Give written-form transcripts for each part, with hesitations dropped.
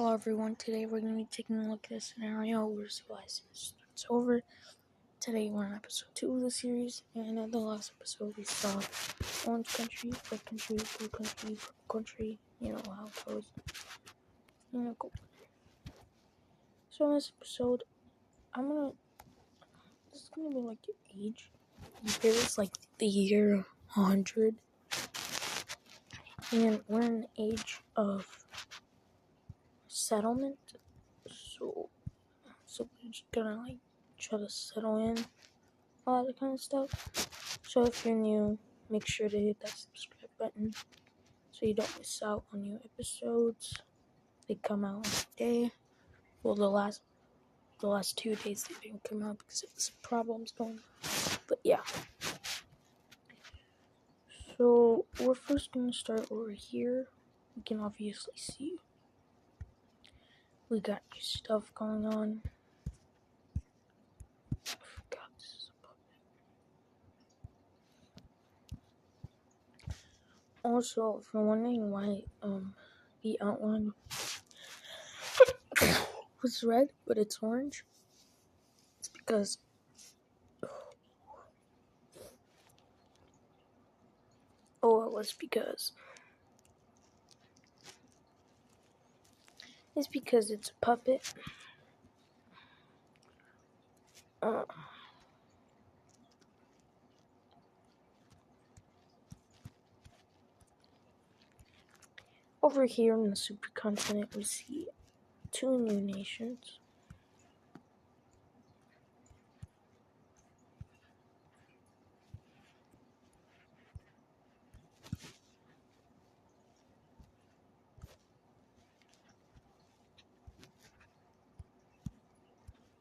Hello everyone, today we're going to be taking a look at a scenario where civilization starts over. Today we're on episode 2 of the series, and in the last episode we saw orange country, red country, blue country, purple country, you know how it goes. Cool. So in this episode, this is going to be like your age. Here is like the year 100, and we're in the age of settlement, so we're just gonna like try to settle in all that kind of stuff. So if you're new, make sure to hit that subscribe button so you don't miss out on new episodes. They come out every day. Well, the last 2 days they didn't come out because of some problems going on. But yeah. So we're first gonna start over here. We can obviously see we got new stuff going on. I forgot this is a puppet. Also, if you're wondering why the outline was red but it's orange, it's because it's because it's a puppet. Over here in the supercontinent, we see 2 new nations.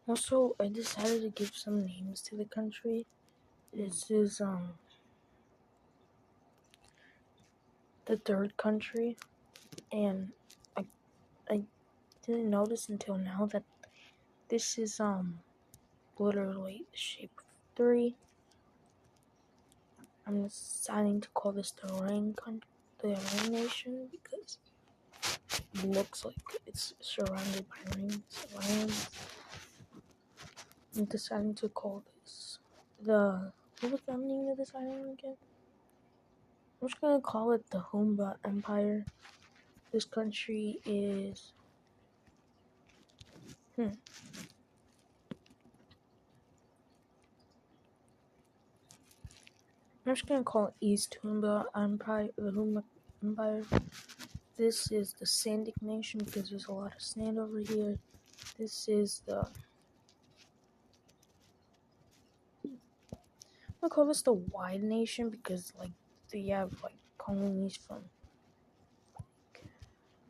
Also, I decided to give some names to the country. This is the third country, and I didn't notice until now that this is literally the shape of 3. I'm deciding to call this the Orang Nation because it looks like it's surrounded by rings. I'm deciding to call this what was the name of this island again? I'm just gonna call it the Humba Empire. This country is I'm just gonna call it East Humba Empire, the Humba Empire. This is the Sandic Nation because there's a lot of sand over here. This is the I'm gonna call this the Wide Nation because like they have like colonies from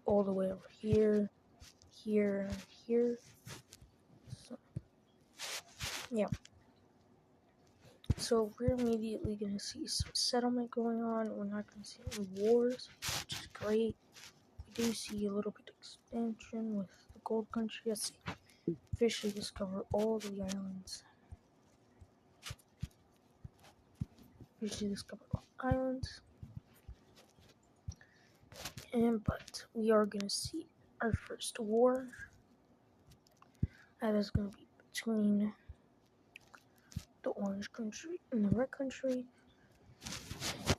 all the way over here, here. So, yeah. So we're immediately going to see some settlement going on. We're not going to see any wars, which is great. We do see a little bit of expansion with the gold country. Let's see. Officially discover all the islands. But we are going to see our first war. That is going to be between the orange country and the red country.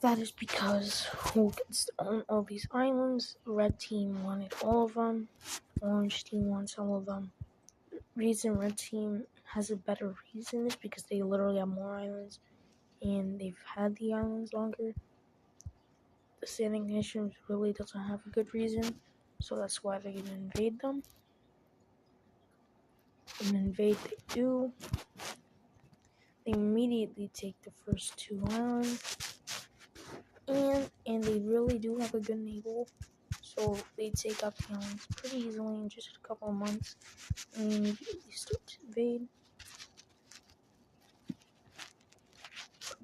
That is because who gets to own all these islands? Red team wanted all of them. Orange team wants some of them. Reason red team has a better reason is because they literally have more islands and they've had the islands longer. The Sandic Nation really doesn't have a good reason, so that's why they're gonna invade them. And invade they do. They immediately take the first 2 islands. And they really do have a good naval. So they take out the islands pretty easily in just a couple of months and immediately start to invade.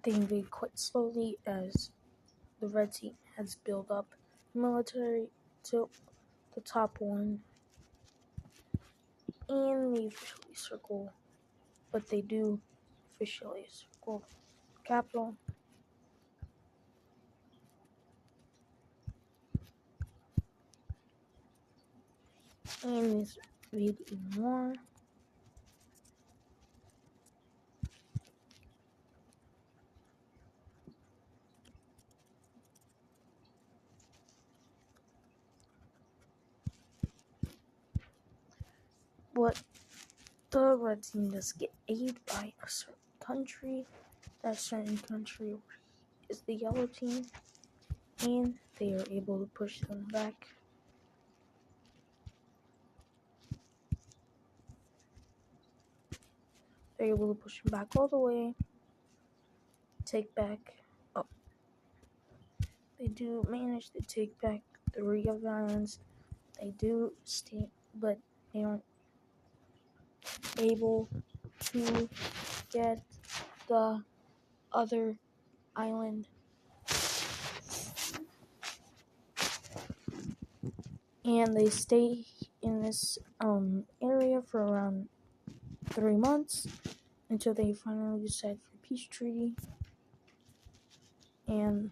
They invade quite slowly as the red team has built up military to the top one. And they officially circle, but they do officially circle the capital. And this video more. But the red team does get aid by a certain country. That certain country is the yellow team, and they are able to push them back. They're able to push them back all the way. Take back. Oh, they do manage to take back 3 of the islands. They do stay, but they aren't able to get the other island. And they stay in this area for around 3 months until they finally decide for a peace treaty. And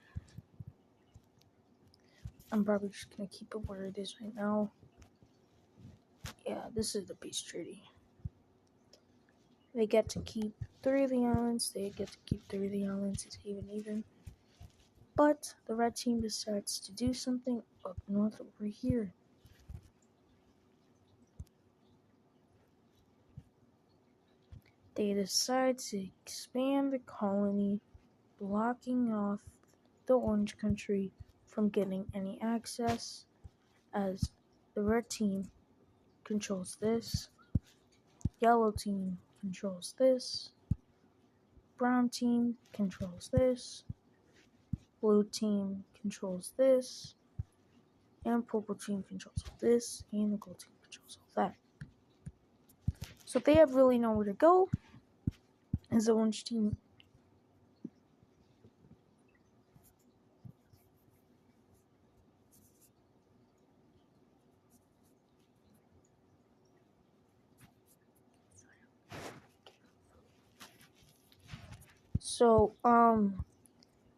I'm probably just gonna keep it where it is right now. Yeah, this is the peace treaty. They get to keep 3 of the islands. They get to keep 3 of the islands. It's even. But the red team decides to do something up north over here. They decide to expand the colony, blocking off the orange country from getting any access, as the red team controls this, yellow team controls this, brown team controls this, blue team controls this, and purple team controls all this, and the gold team controls all that. So they have really nowhere to go, as the orange team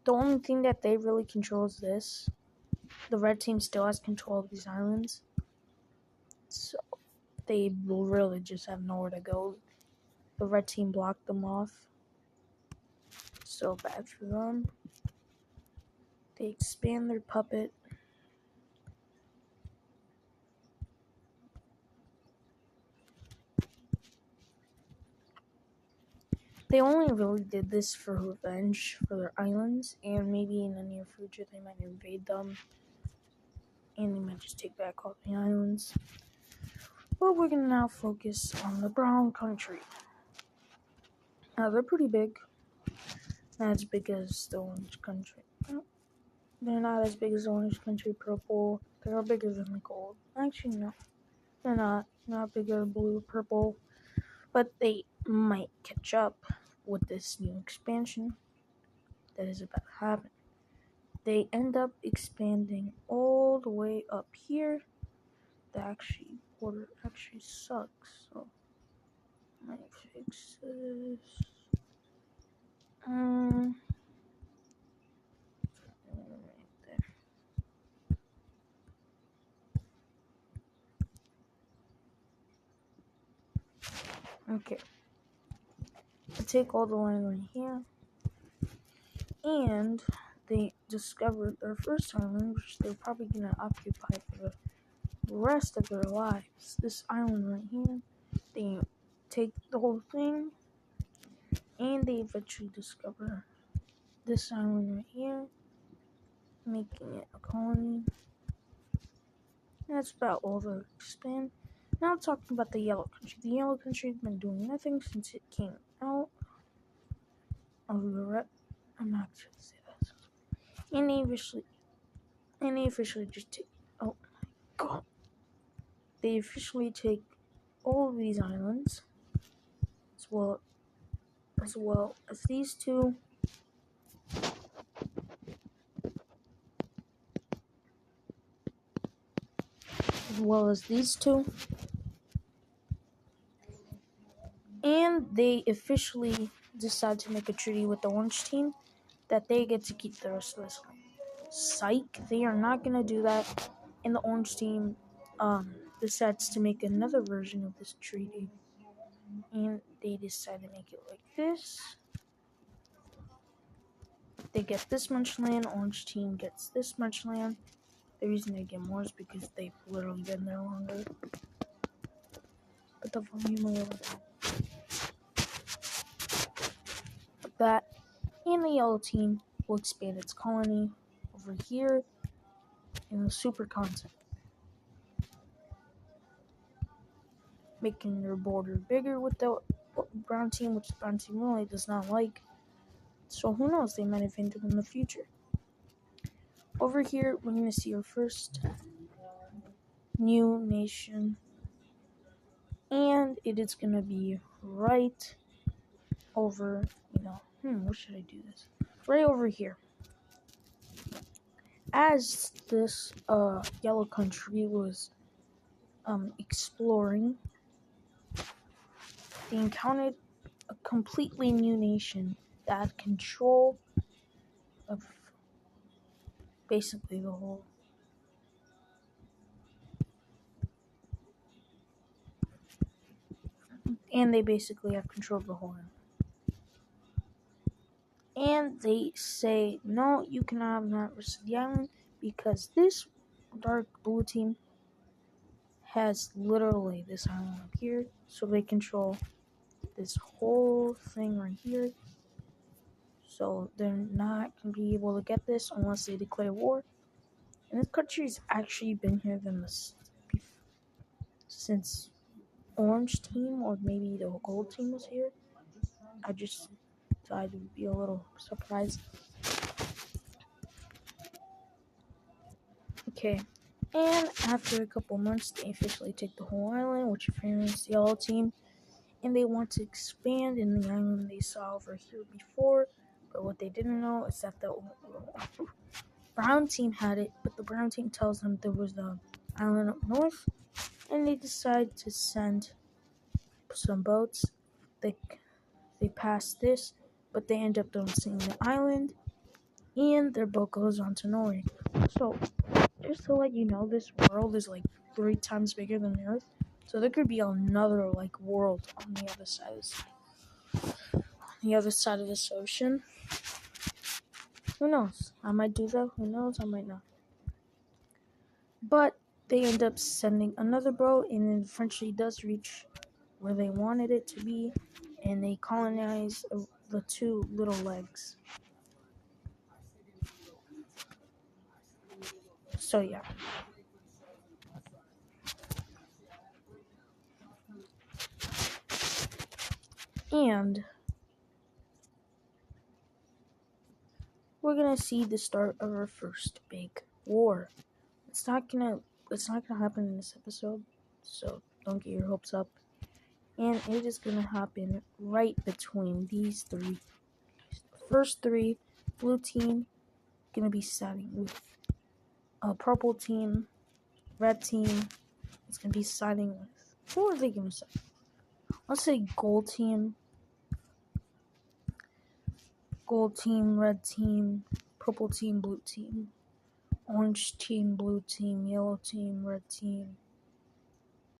the only thing that they really control is this. The red team still has control of these islands, so they will really just have nowhere to go. The red team blocked them off. So bad for them. They expand their puppet. They only really did this for revenge for their islands, and maybe in the near future they might invade them, and they might just take back all the islands. But we're gonna now focus on the brown country. Now they're pretty big. Not as big as the orange country. They're not as big as the orange country purple. They're bigger than the gold. Actually, no. They're not bigger blue purple. But they might catch up with this new expansion that is about to happen. They end up expanding all the way up here. The border actually sucks. So I might fix this. Right there. Okay. I take all the land right here. And they discovered their first island, which they're probably gonna occupy for the rest of their lives. This island right here. They take the whole thing, and they eventually discover this island right here, making it a colony. That's about all they expand. Now talking about the yellow country. The yellow country has been doing nothing since it came out of the red. I'm not sure to say that. And they officially just take. Oh my god! They officially take all of these islands, as well as these two. As well as these two. And they officially decide to make a treaty with the orange team that they get to keep the rest of this. Psych, they are not gonna do that. And the orange team decides to make another version of this treaty. And they decide to make it like this. They get this much land, orange team gets this much land. The reason they get more is because they've literally been there longer. Put the volume a little down. Like that. And the yellow team will expand its colony over here in the supercontinent, making their border bigger with the brown team, which the brown team really does not like. So who knows, they might invade them in the future. Over here, we're going to see our first new nation, and it is going to be right over, where should I do this? Right over here. As this yellow country was exploring, they encountered a completely new nation that had control of basically the whole. And they basically have control of the whole island. And they say, no, you cannot have that rest of the island because this dark blue team has literally this island up here. So they control this whole thing right here. So they're not going to be able to get this unless they declare war. And this country's actually been here since orange team or maybe the gold team was here. I just thought I'd be a little surprised. Okay, and after a couple months, they officially take the whole island, which apparently is the yellow team, and they want to expand in the island they saw over here before. But what they didn't know is that the brown team had it, but the brown team tells them there was the island up north, and they decide to send some boats. They pass this, but they end up don't seeing the island, and their boat goes on to Norway. So, just to let you know, this world is like 3 times bigger than the Earth. So there could be another like world on the other side of this ocean. Who knows? I might do that. Who knows? I might not. But they end up sending another boat, and it eventually does reach where they wanted it to be, and they colonize the 2 little legs. So yeah. And we're gonna see the start of our first big war. It's not gonna happen in this episode, so don't get your hopes up. And it is gonna happen right between these 3. The first 3, blue team gonna be siding with a purple team, red team is gonna be siding with. Who are they gonna side? Let's say gold team, red team, purple team, blue team, orange team, blue team, yellow team, red team,